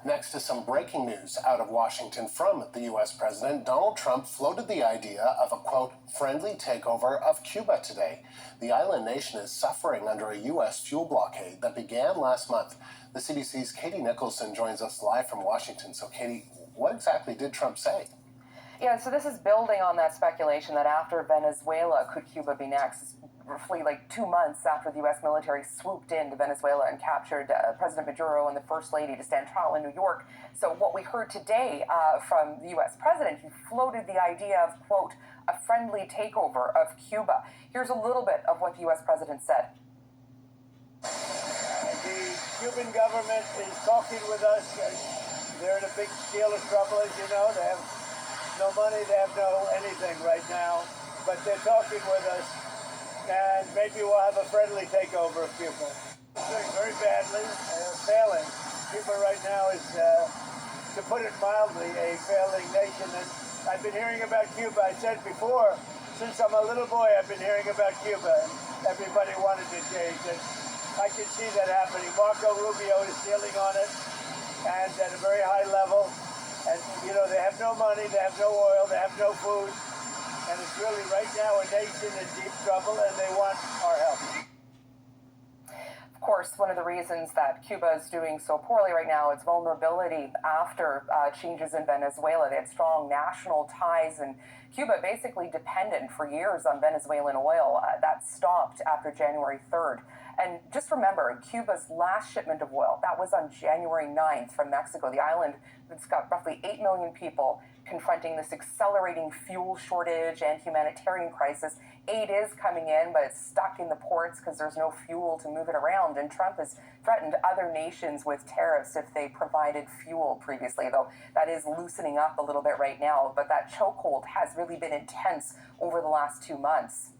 Next to some breaking news out of Washington from the U.S. President, Donald Trump floated the idea of a, quote, friendly takeover of Cuba today. The island nation is suffering under a U.S. fuel blockade that began last month. The CBC's Katie Nicholson joins us live from Washington. So, Katie, what exactly did Trump say? Yeah, so this is building on that speculation that after Venezuela, could Cuba be next? Roughly like 2 months after the U.S. military swooped into Venezuela and captured President Maduro and the First Lady to stand trial in New York. So what we heard today from the U.S. president, he floated the idea of, quote, a friendly takeover of Cuba. Here's a little bit of what the U.S. president said. The Cuban government is talking with us. They're in a big deal of trouble, as you know. They have no money, they have no anything right now, but they're talking with us. And maybe we'll have a friendly takeover of Cuba. It's doing very badly, failing. Cuba right now is, to put it mildly, a failing nation. And I've been hearing about Cuba, I said before, since I'm a little boy, I've been hearing about Cuba. And everybody wanted to change it. I can see that happening. Marco Rubio is dealing on it, and at a very high level. And, you know, they have no money, they have no oil, they have no food. And it's really right now a nation in deep trouble, and they want our help. Of course, one of the reasons that Cuba is doing so poorly right now is vulnerability after changes in Venezuela. They had strong national ties, and Cuba basically dependent for years on Venezuelan oil. That stopped after January 3rd. And just remember, Cuba's last shipment of oil, that was on January 9th from Mexico. The island that's got roughly 8 million people confronting this accelerating fuel shortage and humanitarian crisis. Aid is coming in, but it's stuck in the ports because there's no fuel to move it around. And Trump has threatened other nations with tariffs if they provided fuel previously, though that is loosening up a little bit right now. But that chokehold has really been intense over the last 2 months.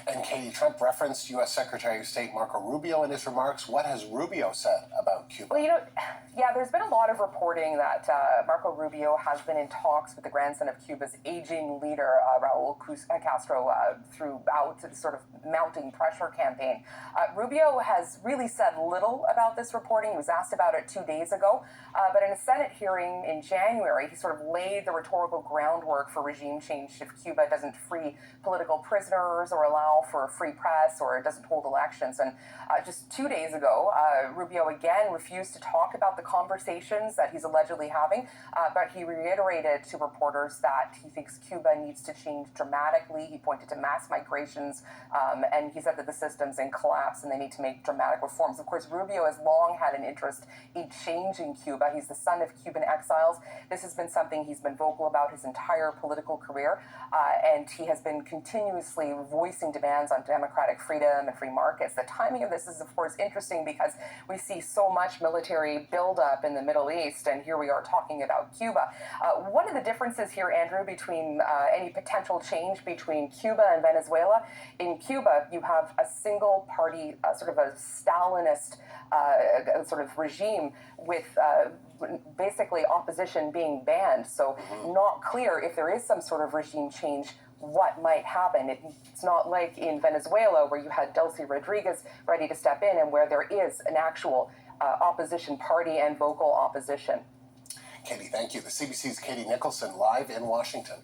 And Katie, Trump referenced U.S. Secretary of State Marco Rubio in his remarks. What has Rubio said about Cuba? Well, you know, yeah, there's been a lot of reporting that Marco Rubio has been in talks with the grandson of Cuba's aging leader, Raul Castro, throughout the sort of mounting pressure campaign. Rubio has really said little about this reporting. He was asked about it 2 days ago, but in a Senate hearing in January, he sort of laid the rhetorical groundwork for regime change if Cuba doesn't free political prisoners or allow for a free press or doesn't hold elections. And just 2 days ago, Rubio again refused to talk about the conversations that he's allegedly having, but he reiterated to reporters that he thinks Cuba needs to change dramatically. He pointed to mass migrations, and he said that the system's in collapse and they need to make dramatic reforms. Of course, Rubio has long had an interest in changing Cuba. He's the son of Cuban exiles. This has been something he's been vocal about his entire political career, and he has been continuously voicing demands on democratic freedom and free markets. The timing of this is, of course, interesting because we see so much military buildup in the Middle East, and here we are talking about Cuba. One of the differences here, Andrew, between any potential change between Cuba and Venezuela, in Cuba, you have a single party, sort of a Stalinist sort of regime with basically opposition being banned. So not clear if there is some sort of regime change what might happen. It's not like in Venezuela where you had Delcy Rodriguez ready to step in and where there is an actual opposition party and vocal opposition. Katie, thank you. The CBC's Katie Nicholson live in Washington.